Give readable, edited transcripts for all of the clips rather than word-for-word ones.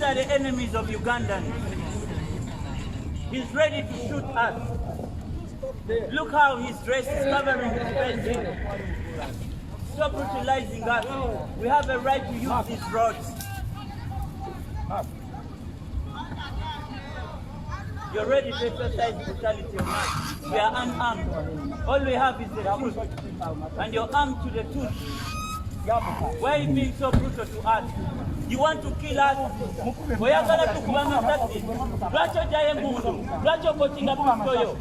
These are the enemies of Ugandans. He's ready to shoot us. Look how his dress is covering his face. Stop brutalizing us. We have a right to use these roads. You're ready to exercise brutality on us. We are unarmed. All we have is the tooth. And you're armed to the tooth. Why are you being so brutal to us? You want to kill us? Oyagala tukuba masasi. Lwaki jaye mundu? Lwaki okotinga pistoyo?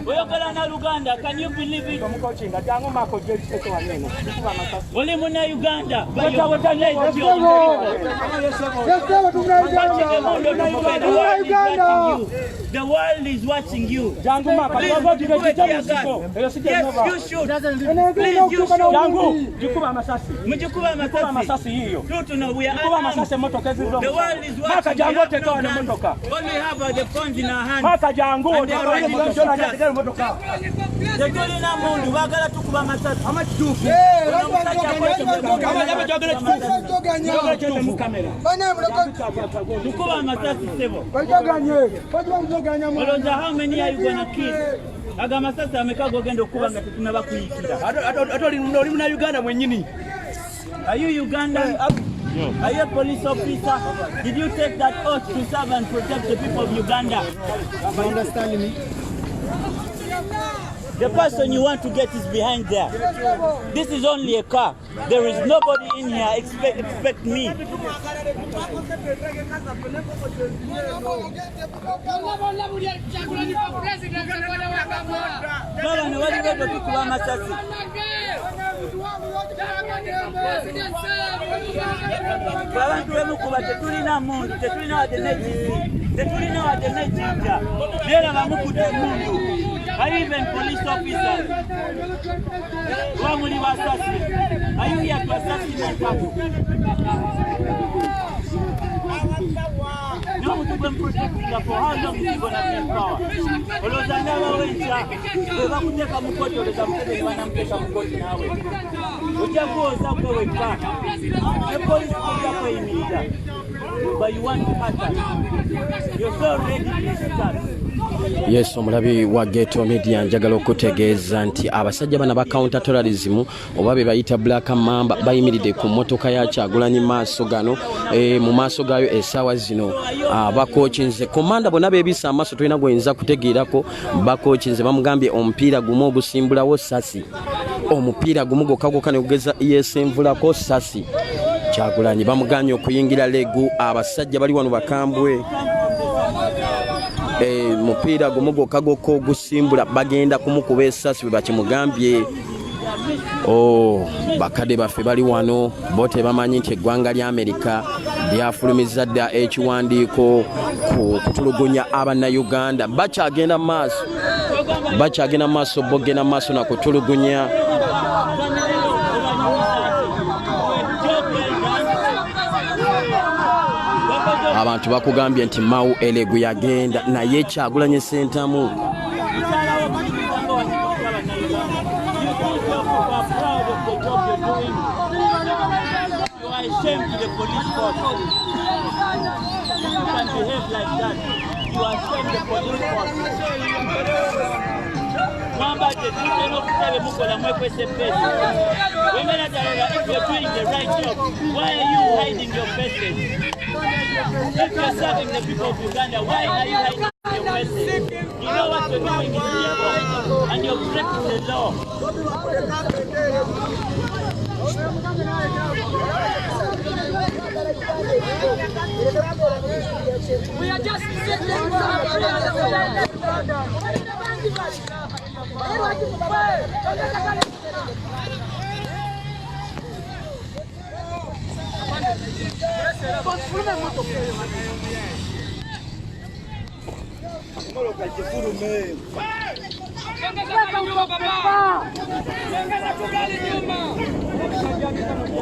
Oyagala na Uganda, can you believe it? Oli muna Uganda. The world is watching you. Yes, you should. Please, you should. Mujikuba masasi hiyo. We are the world is watching. All we have are the phones in our hands. How many are you going to kill? Are you Ugandan? Are you a police officer? Did you take that oath to serve and protect the people of Uganda? You understand me? The person you want to get is behind there. This is only a car. There is nobody in here. Expect me. Are you even police officers? Are you here to assassinate people? No, to be protecting for how long is he going to be in power? But you want to attack. You're so ready to start. Yes, omulabi wa Ghetto Media njagala okutegeeza nti abasajja bana ba counter terrorism oba be bayita Black Mamba bayimiridde ku motoka ya Kyagulanyi maaso gano mu maaso gayo essaawa zino bakookinze komanda bonna beebisa amaaso tulina gwenza kutegeerako bakookinze bamugambye omupiira gumu ogusimbulawo sasi omupiira gumu gokka ne gugeza yeesenvulako sasi Kyagulanyi bamuganye okuyingira legu abasajja bali wano bakambwe mupiira gumugo kagoko gusimbula bagenda kumukuba essasi bwe bakimugambye bakadde baffe bali wano bote bamanyi nti eggwanga lya Amerika lyafulumiza dda ekiwandiiko ku kutulugunya Abannayuganda bakyagenda maaso bogenda maaso na kutulugunya abantu bakugambye nti Mau elegu yagenda naye Kyagulanyi Ssentamu If you're doing the right job, why are you hiding your faces? If you're serving the people of Uganda, why are you hiding your faces? You know what you're doing is illegal, and you're breaking the law. We are just sitting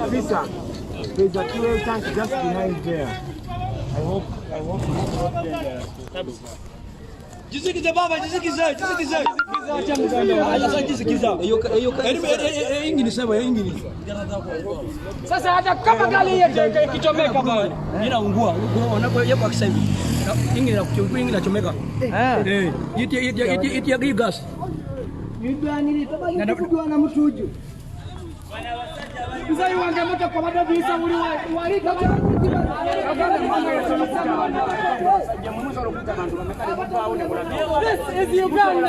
Lisa, there's a fuel tank just behind there. I hope it's not there. Jizikiza baba, jizikiza. Jizikiza. Ingini sema ingini. Sasa hata kama gari yetu ikichomeka bwana. Inaungua. Unapo yako akisema. Ingini na kuchomeka, ingini nachomeka. Iti gas. Nubian ile tabaki kujua na mtu huju. Mzee wangu moto kwa bado visa uli walika. This is Uganda.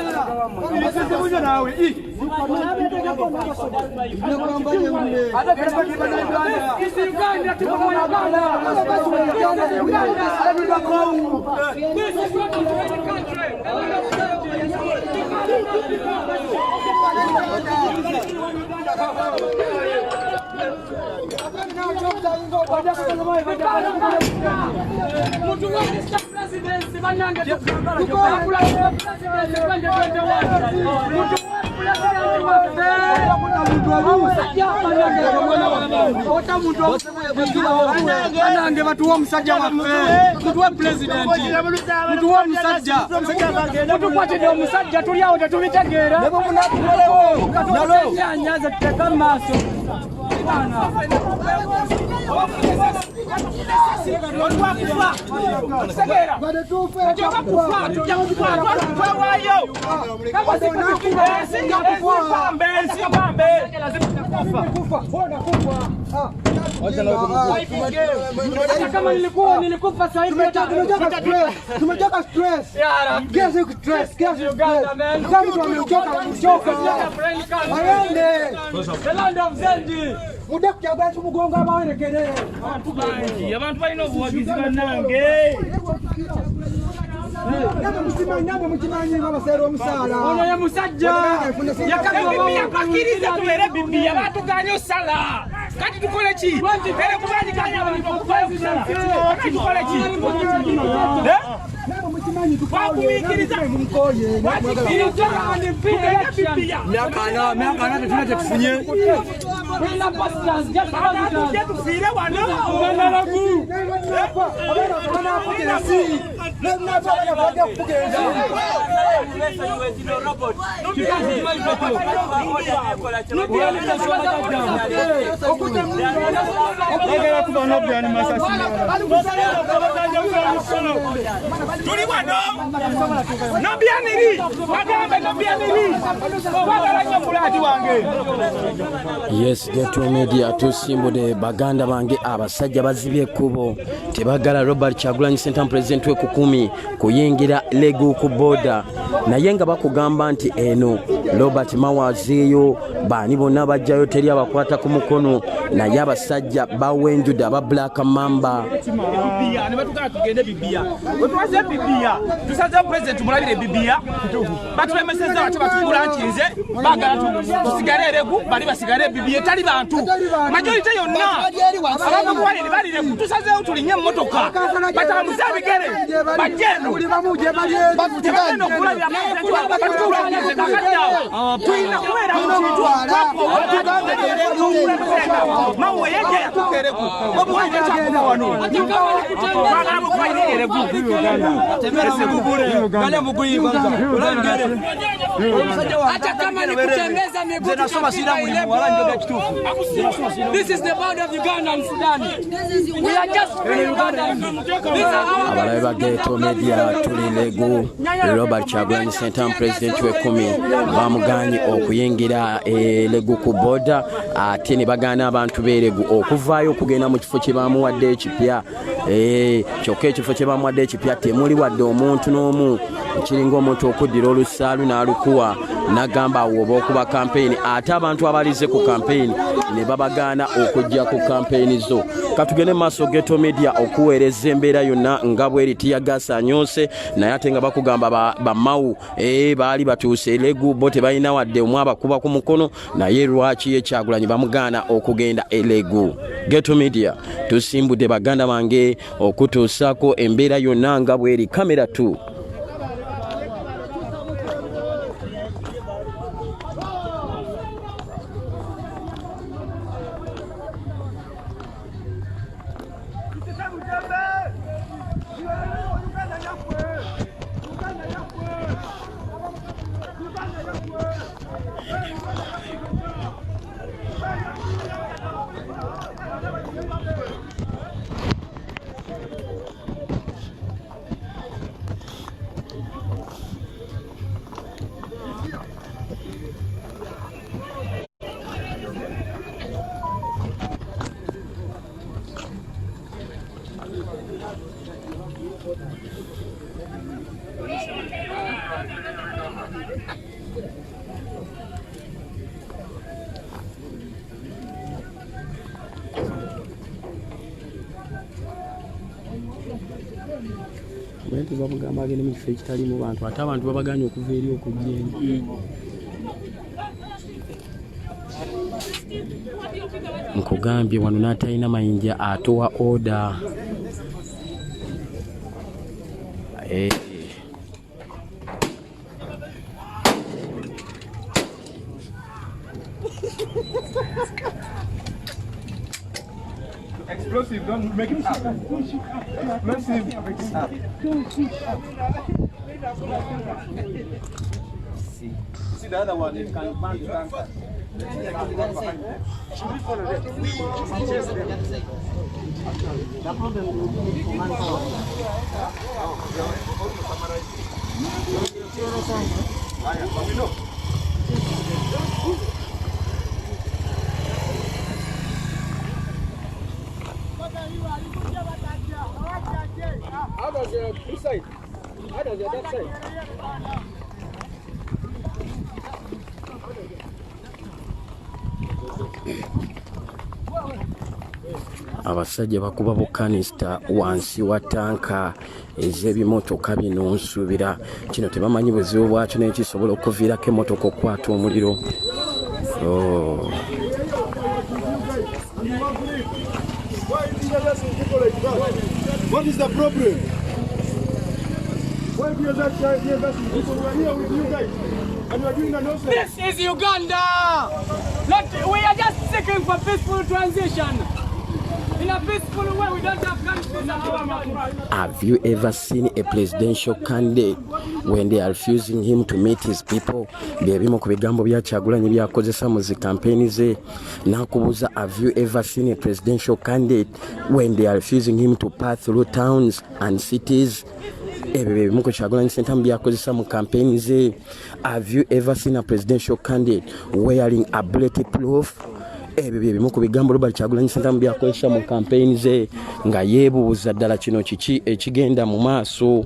Anange watu wa msajja wafe. Mtu wa president. Mtu wa msajja. Mtu kwa ndio msajja tuliao tumitegera. Nebo munakulewo. Nalo nyanyaza tuteka maso. Bana. Kama nilikufa sasa hivi tumetoka stress. Kiasi stress, kiasi Uganda man. Kama mtu amechoka. Aende. The land of Zendi. Muda kujaga tumugonga abawerekere. Abantu balina obuwagizi bannange. Nabo mukimanyi nga baseera omusaala. Ono ye musajja. Yakabibia bakiriza tubere bibia batuganya osala. Kati tukole ki? Ere kubandikanya abantu okukola osala. Kati tukole ki? Nabo mukimanyi tukumikiriza mumkoye. Myaka tuna tetufunye. Wila pastors just about to tufiire wano. Tuli wano. Nubian bagambe Nubian wabala mulati wange. Yes, Geto Media tusimbudde baganda bange abasajja bazibye ekkubo tebagala Robert Kyagulanyi Center President we kukumi kuyingira legu ku border naye nga bakugamba nti eno Robert mawazeeyo bani bonna bajjayo teri abakwata ku mukono naye abasajja bawenjude aba Black Mamba bibia ne batuka tugende bibia wetwaze bibia tusaze president mulabire bibia batulemeseza bati batugula nkinze bagala tusigale legu bali basigale bibia tali bantu majority yonna abantu bali balire tusaze tulinye motoka batamuza bigere bajeno batugano kulabya tuina kwera muntu batugande mawe yeje yatukereko Bobiwine chakuma wano bagala mukwayire legu temese kubure kale mukuyi kwanza ulangere hata kama ni kutembeza miguu nasoma sira mulimu wala njoga kitufu. This is the border of Uganda and Sudan. We are just Ugandans. abalabe ba Geto Media tuli legu Robert Kyagulanyi Center President we kumi bamuganye okuyingira legu ku border ate ne bagana abantu beregu okuvaayo okugenda mu kifo kye bamuwadde ekipya kyokka ekifo kye bamuwadde ekipya temuli wadde omuntu n'omu ekiringa omuntu okuddira olusaalu n'alukuwa nagamba woba okuba campaign ate abantu abalize ku campaign ne babagana okujja ku campaign zo katugende maaso Geto Media okuweereza embeera yonna nga bweri tiyagasa anyose naye ate nga bakugamba bamawu baali batuuse legu bo tebalina wadde omw abakuba ku mukono naye lwaki ye Kyagulanyi bamugana okugenda elegu. Geto Media tusimbudde baganda bange okutuusako embeera yonna nga bweri kamera 2. Abantu babugamba agende mu kifo ekitalimu bantu ate abantu babaganye okuva eri okujja eri. Nkugambye wano n'atalina mayinja atowa oda. Explosive, don't make it happen. Explosive. See the other one, it can burn tanker. Should we follow that? The problem will be for manpower. How does your this side? How does your that side? Abasajja bakuba bukanista wansi wa tanka ez'ebimotoka bino nsuubira kino tebamanyi buzibu bwakyo n'ekisobola okuviirako emmotoka okukwata omuliro. What is the problem? Why do you guys here? We are here with you guys, and we are doing an awesome. This is Uganda. We are just seeking for peaceful transition. In a peaceful way, we don't have guns. Have you ever seen a presidential candidate when they are refusing him to meet his people? Byebimu ku bigambo bya Kyagulanyi byakozesa mu zi campaign ze. Nakubuza, have you ever seen a presidential candidate when they are refusing him to pass through towns and cities? Ebyo ku Kyagulanyi Ssentamu byakozesa mu campaign ze. Have you ever seen a presidential candidate wearing a bulletproof? Ebyo bimu ku bigambo Robert Kyagulanyi Ssentamu byakozesa mu campaign ze nga yeebuuza ddala kino kiki ekigenda mu maaso.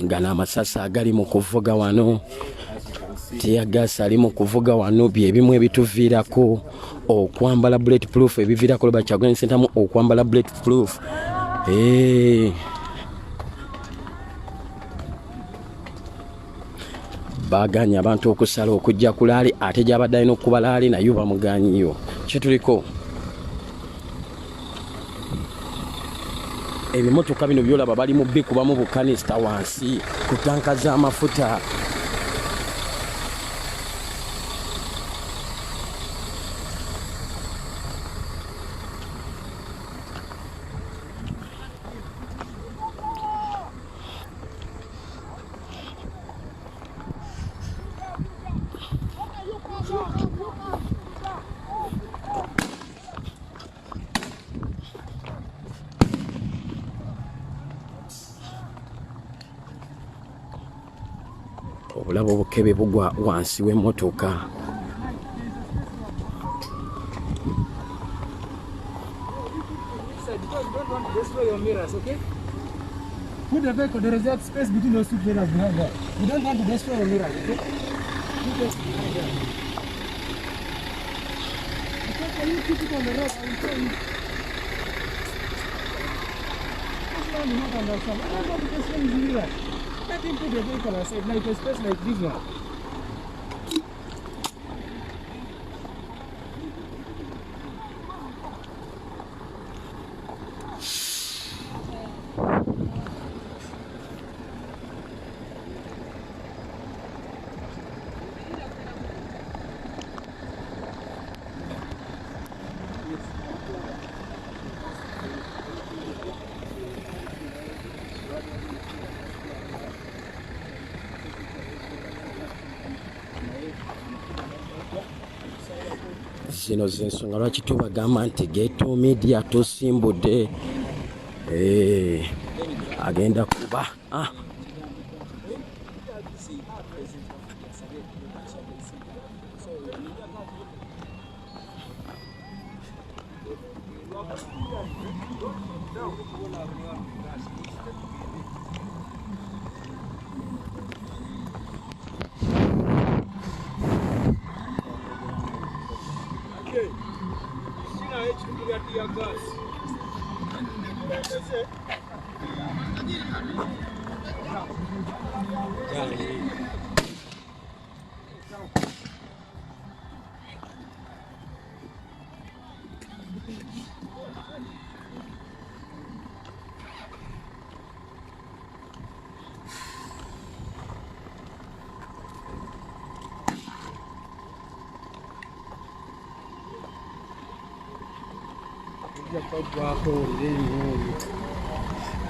Gana amasasi agali mu kuvuga wano, tiyagasi ali mu kuvuga wano, bye bimu ebituviirako okwambala bulletproof, ebiviirako Robert Kyagulanyi Ssentamu okwambala bulletproof. Baganya abantu okusala okujja ku laali ate gy'abadde alina okuba laali nayo bamuganyiyo. Kyetuliko ebimotoka bino byolaba bali mu bikubamu bukanista wansi ku tanka z'amafuta. Obulabo obukebe bugwa wansi w'emmotoka. Destroy your mirrors, okay? Put the vehicle, there is a space between those two mirrors behind there. You don't want to destroy your mirrors, okay? Put this behind there. Because when you keep it on the road, I will tell you. This one is not understand. I don't want to destroy his mirrors. Let him put the vehicle aside, like a space like this one. zino zensonga lwaki tubagamba nti Ghetto Media tusimbudde agenda kuba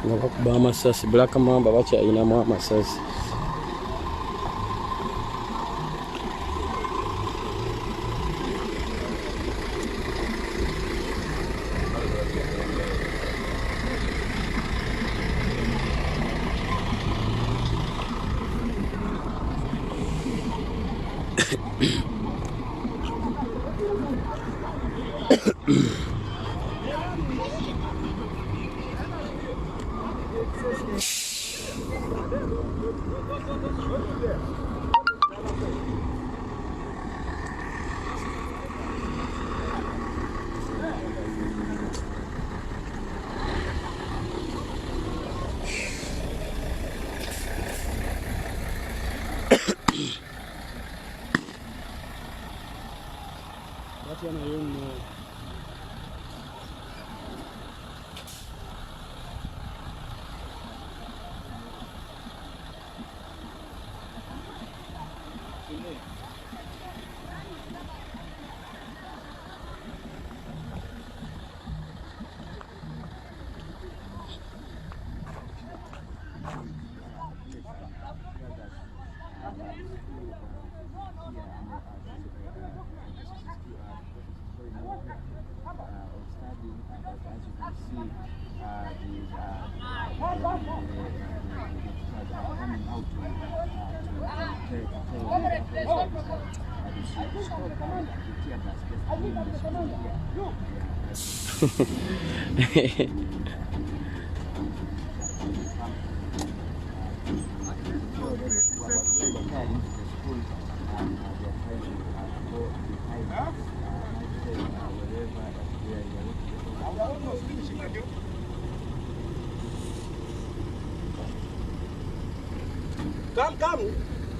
nga bakuba amasasi Black Mamba bakyayinamu amasasi.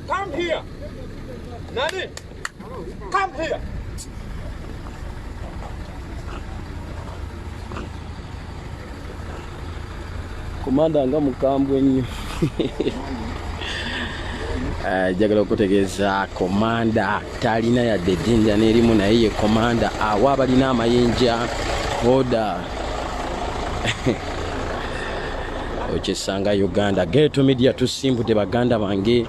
Come here. Nani? Come here. Komanda nga mukambwe nnyo. Jagala okutegeeza komanda talina yadde ejjinja n'erimu naye ye komanda awa abalina amayinja oda. Okisanga Uganda Ghetto Media tusimbudde baganda bange.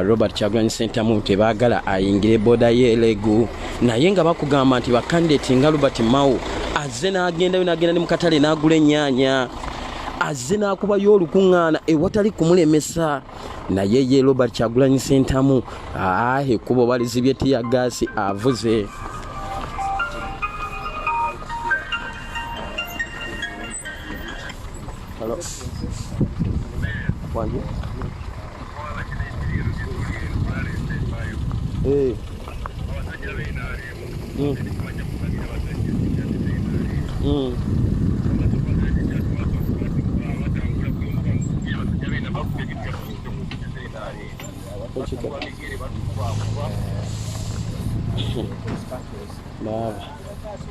Robert Kyagulanyi Ssentamu tebaagala ayingire boda y'elegu naye nga bakugamba nti bakandidate nga Robert Mao azze n'agendayo n'agenda ne mu katale n'agula ennyaanya azze n'akubayo olukuŋŋaana ewatali kumulemesa naye ye Robert Kyagulanyi Ssentamu ekkubo balizibye tiyagaasi avuze. Hello. Wanji? Hey.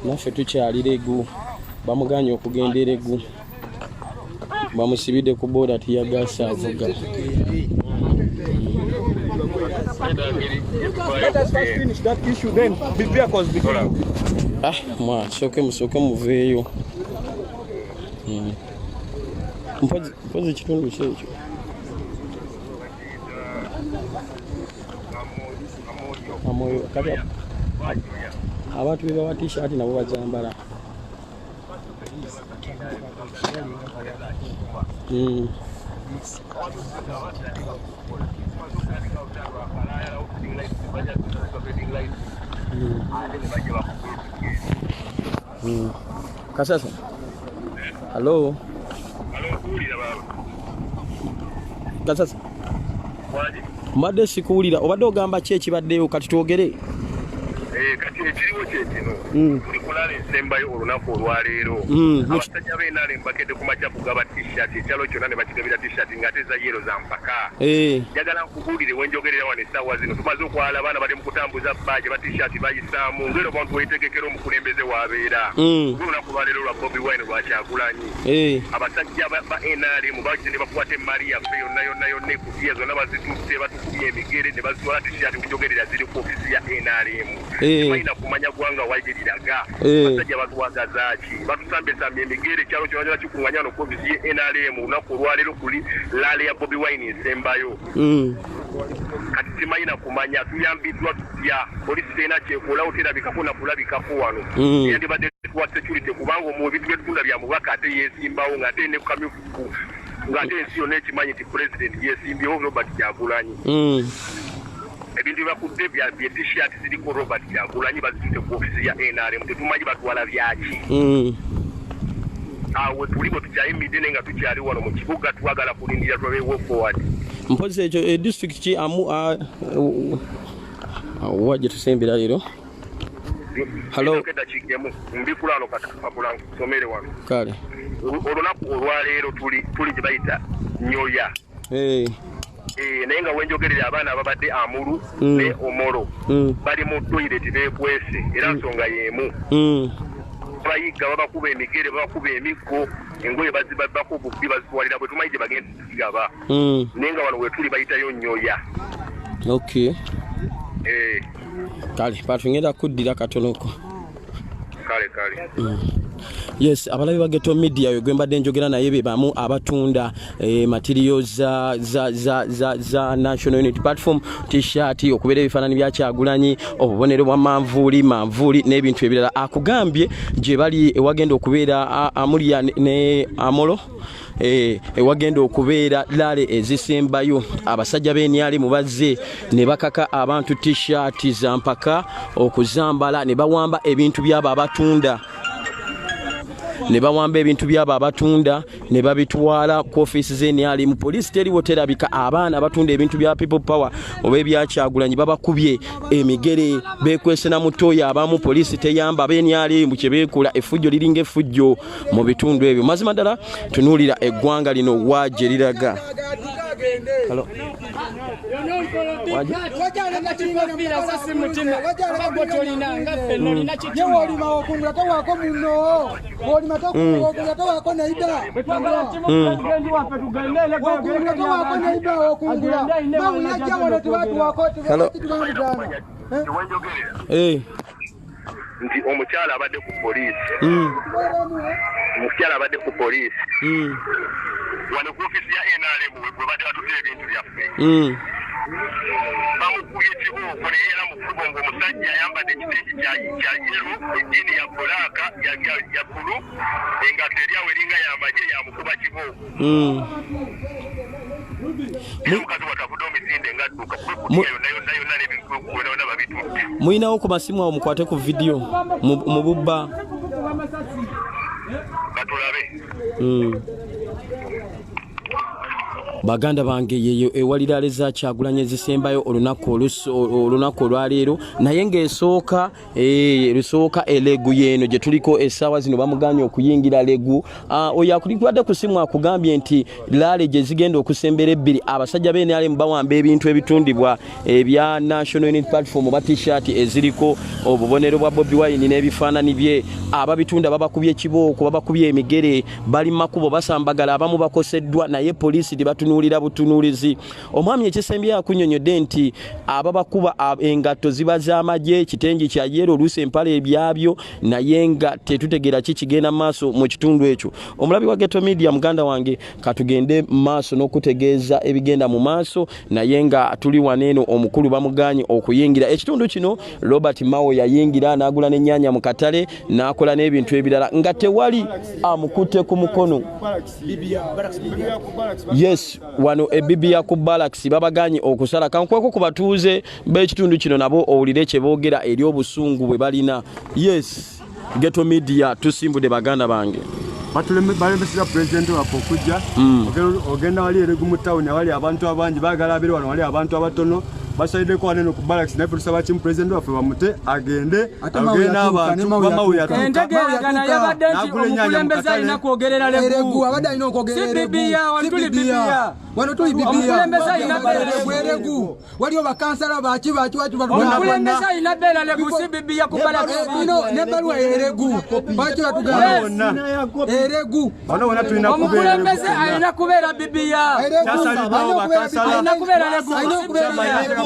Naffe tukyalira egu bamuganye okugendera egu bamusibidde ku booda tiyagaasa avuga. Let us first finish that issue, then the vehicles begin. Musooke muveeyo. Mpozi kitundu ki ekyo? Amoyo kati abantu be bawa t-shirt nabo bazambala. Kasasa. Hello. Kasasa. Mbadde sikuwulira obadde ogamba ki ekibaddeyo kati twogere. Kati ekiriwo kyekino ndikulala ensembayo olunaku olwaleero abasajja b'enaale mbakedde ku makya kugaba t-shirt ekyalo kyonna ne bakigabira t-shirt ng'ate za yero za mpaka njagala nkubuulire wenjogerera wano essaawa zino tumaze okwala abaana bali mu kutambuza baaje ba t-shirt bayisaamu ngero abantu weetegekera omukulembeze w'abeera olunaku lwaleero lwa Bobiwine lwakyagulanyi abasajja ba NRM bagende bakwata emmali yaffe yonna ekutiya zonna bazitutte batukubye emigere ne bazitwala t-shirt wenjogerera ziri ku ofisi ya NRM Maina kumanya gwanga wajeriraga basajja batwagaza ki batusambesambye emigere kyalo kyonna kikunganya no covid NRM unaku lwalero kuli lale ya Bobiwine ensembayo kati timaina kumanya tuyambiddwa tutya polisi tena kyekola otera bikakona kulabikako wano yandi badde kwa security kubanga mu bitu byetunda bya mubaka ate yesimbawo ngate ne kamyufu ngate ensi yonna ekimanyi ti president yesimbawo Robert Kyagulanyi ebintu bakudde bya t-shirt ziriko Robert Kyagulanyi bazitute ku ofisi ya NRM tetumanyi batwala byaki awe tulibo tukyayimidde nenga tukyali wano mu kibuga twagala kulindira twabeewo forward mpozi ekyo district ki amu waje tusembera leero hello keda kigemu mbikulano katakulangu somere wano kale olunaku olwaleero tuli gye bayita nyoya naye nga wenjogerera abaana ababadde amulu ne omoro bali mu toilet beekwese era nsonga y'emu bayiga babakuba emigere babakuba emiggo engoye bazibako bubbi bazitwalira bwe tumanyi gye bagenda zigaba naye nga wano wetuli bayitayo nyoya kale patungenda kuddira katonoko kale yes abalabi ba Ghetto Media yo gwembadde njogera naye be bamu abatunda materials za National Unity Platform t-shirt okubera ebifaananyi bya Kyagulanyi obubonero bwa manvuuli n'ebintu ebirala akugambye gye bali ewagenda okubeera Amulia ne Amolo ewagenda okubeera lale ezisembayo abasajja b'enyali mubazze ne bakaka abantu t-shirt za mpaka okuzambala ne bawamba ebintu byabo abatunda ne babitwala ku office z'enyali mu police teriwo terabika abaana abatunda ebintu bya Peoplepower oba ebya Kyagulanyi babakubye emigere bekwese na mutoya abamu police teyamba b'enyali mu kyebeekula effujjo liringa effujjo mu bitundu ebyo mazima ddala tunuulira eggwanga lino waje liraga hello nti omukyala abadde ku poliisi wano ku ofisi ya NRM bwe badde batute ebintu byaffe bamukubye ekibooko naye era mukubo ng'omusajja ayambadde ekiteeki kya yero eddiini ya bulaaka ya bbulu engatto eri awo eringa yamagye yamukuba kibooko omukazi watavudde omisinde ngadduka kubekutiya yonna n'ebintu yonna babitutte muyinawo ku masimu awo mukwate ku vidiyo mu bubba batulabe baganda bange yeyo ewalira leza Kyagulanyi ezisembayo olunaku olwaleero naye ng'esooka lusooka elegu yeno gye tuliko essaawa zino bamuganye okuyingira legu oyo akulikiwadde ku simu akugambye nti laale gye zigenda okusembera ebbiri abasajja b'eNRM bawamba ebintu ebitundibwa ebya National Unity Platform oba t-shirt eziriko obubonero bwa Bobiwine n'ebifaananyi bye ababitunda babakubye ekibooko babakubye emigere bali makubo basambagala abamu bakoseddwa naye poliisi batunuulira butunuulizi. Omwami ekisembye akunnyonnyodde nti ababakuba engatto ziba z'amagye, kitengi kya yero, oluusi empale ebyabyo, naye nga tetutegeera ki kigenda maaso mu kitundu ekyo. Omulabi wa Ghetto Media muganda wange katugende maaso n'okutegeeza ebigenda mu maaso, naye nga tuli waneeno omukulu bamuganye okuyingira ekitundu kino. Robert Mao yayingira n'agula n'ennyanya mu katale n'akola n'ebintu ebirala nga tewali amukutte ku mukono. Yes, wano ebibia ku Barracks babaganye okusala kankweko ku batuuze b'ekitundu kino nabo owulire kye boogera eri obusungu bwe balina. Yes, Ghetto Media tusimbudde baganda bange. Balembesera president waffe okujja ogenda wali eregu mu town awali abantu abangi baagala abeere wano wali abantu abatono basaideko waneno ku Barracks naye tulusaba kimu president waffe bamute agende agenda abantu bamawu yatuka entegeeragana yabadde nti omukulembeze alina kwogerera legu abadde alina okwogerera si bibiya wano tuli bibiya wano tuli bibiya omukulembeze alina legu waliwo bakansala baki omukulembeze alina beera legu si bibiya ku Barracks ne baluwa eregu baki batugamba eregu omukulembeze alina kubeera bibiya alina kubeera legu si bibiya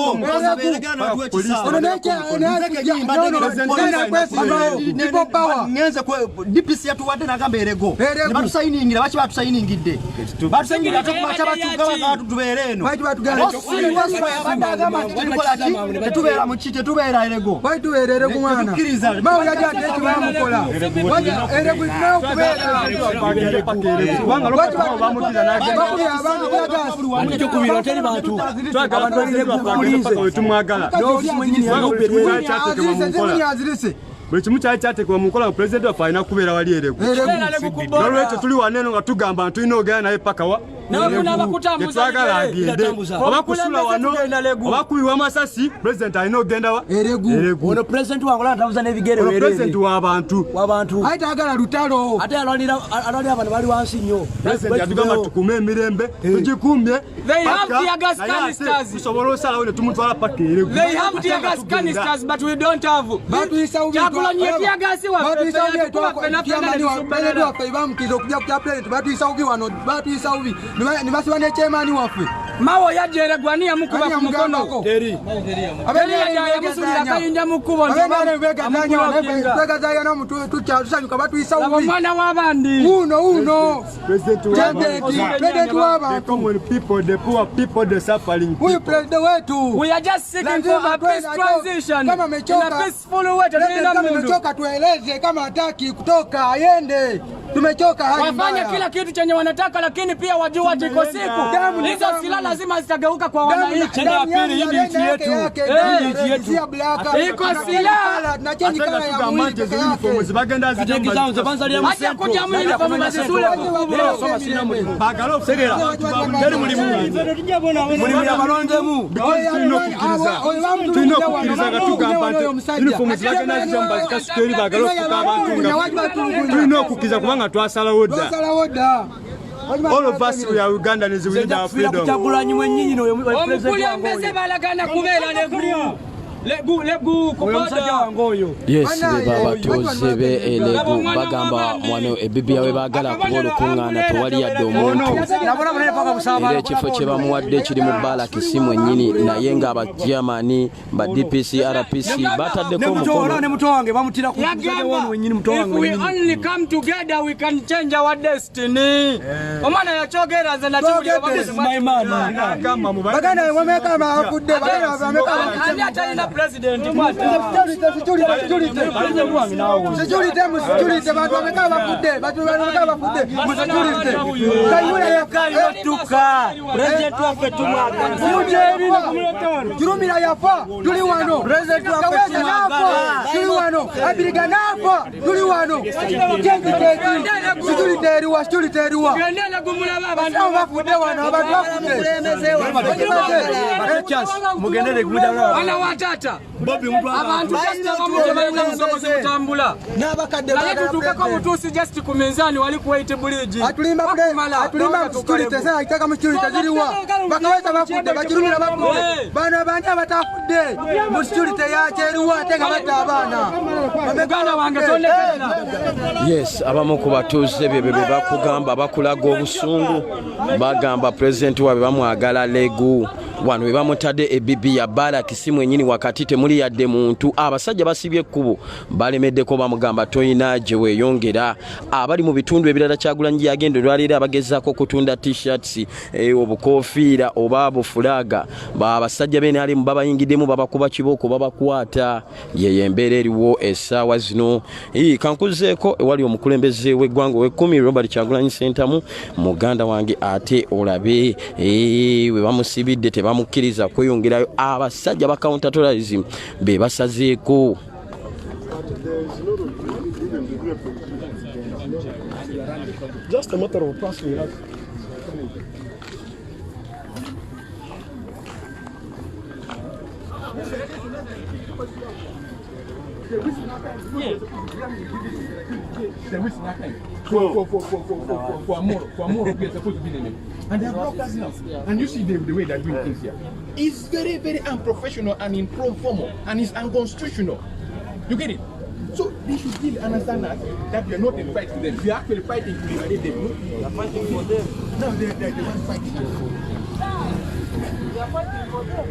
Peoplepower ngenze ko DPC yatuwadde nagamba erego batusayiningire baki batusayiningidde batusayingira tukumacha batuga tubeere eno tetubeera mu kite tubeera erego tubeera erego mwana mawe yajja ekibamukola erego nayo kubeera buli kimu kyali kyateekebwa mu nkola pulezidenti waffe alina kubeera wali eregu. Nolwekyo tuli waneeno nga tugamba tulina ogenda naye paka wa tetwagala agende oba kusula wano oba kubiwa amasasi pulezidenti alina ogenda wa eregu. Ono pulezidenti wangola ntabuza n'ebigere ono pulezidenti w'abantu aye tayagala lutalo ate alwalira abantu bali wansi nnyo. pulezidenti yatugamba tukume emirembe tugikumbye tusobole osalawo ne tumutwala paka eregu. bamukiza okujja ku kyapuleneti batuyisa bubi wano batuyisa bubi ne basiba n'ekyemaani waffe Mawo yajja eregwani yamukuba ku mukono teri yamusulira akayinja mu kkubo twegazaaya n'omutusanyuka batuyisa bubi omwana w'abandi uno pulezidenti w'abantu huyu pulezidenti wetu we are just seeking for a peace transition in a peaceful way. Tumechoka, tueleze kama hataki kutoka ayende. Tumechoka hadi wafanya kila kitu chenye wanataka, lakini pia wajua tiko siku hizo silaha lazima zitageuka kwa wananchi. Ya pili hii nchi yetu iko silaha na chenye kama ya mwili bagenda zitengizanze kwanza lya acha kuja mwili kwa mazisule soma sina mwili bagalo segera teri mulimu ya balondemu tuno kukiriza gatugamba uniform zibagenda zamba zikasukeri bagalo kukabantu tuno kukiza kubanga twasalawo dda. All of us we are Ugandans, we need our freedom. Omukulembeze balagana kubeera legu kukoda wangoyo. Yes, babatuuze be elegu bagamba mwano ebibya we bagala kuba olukungana tewali yadde omuntu era ekifo kye bamuwadde kiri mu Barracks mwennyini naye nga abajamani ba DPC RPC bataddeko omukono ne muto wange bamutira ku wano wennyini muto wange wennyini. If we only come together we can change our destiny. Omwana yakyogera nze natulira baganda wameka bakudde baganda wameka president mwata security bantu wameka bakudde tuka president waffe tumwaga Kirumira yafa tuli wano president waffe tuli wano abiriga nafa tuli wano security eriwa gendela gumulaba abantu bafudde wano abantu bafudde mugendere kumujana wana watata matter. Abantu just abamu musoboze kutambula. Naye tutuukeko butuusi just ku minzaani wali ku White Bridge. Atulimba security sasa itaka mu security ziriwa. Bakaweza bakudde bakirumira bakudde. Bana banja batafudde. Mu security yacheruwa teka bata abana. Bamegana wange tolekera. Yes, abamu ku batuuze bye bakugamba bakulaga obusungu bagamba president wabe bamwagala legu wano bamutadde ebibi ya Baraki simu enyini wakati temuli yadde muntu abasajja basibye ekkubo balemeddeko bamugamba toyina gye weeyongera abali mu bitundu ebirala Kyagulanyi yagenda olwalira abagezaako okutunda t-shirts obukofiira oba bufulaga abasajja bene ali mu babayingiddemu babakuba kibooko babakwata yeye embeera eriwo essaawa zino kankuzeeko ewali omukulembeze w'eggwanga w'ekkumi Robert Kyagulanyi Ssentamu muganda wange ate olabe we bamusibidde tebamukkiriza kweyongerayo abasajja ba counter-terrorism be basazeeko Just a matter of passing us. And they have blocked us now. And you see the way they're doing things here. It's very, very unprofessional and informal, and it's unconstitutional. You get it? So they should really understand that we are not in fight with them. We are actually fighting to liberate them. We are fighting for them. No, they're the ones fighting for them. We are fighting for them.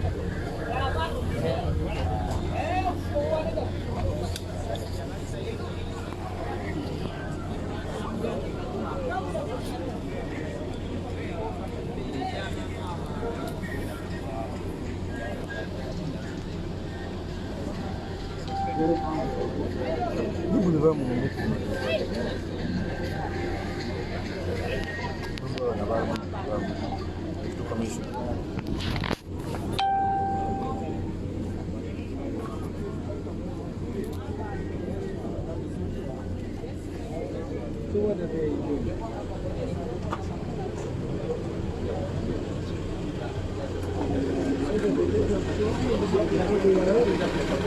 So what are they doing?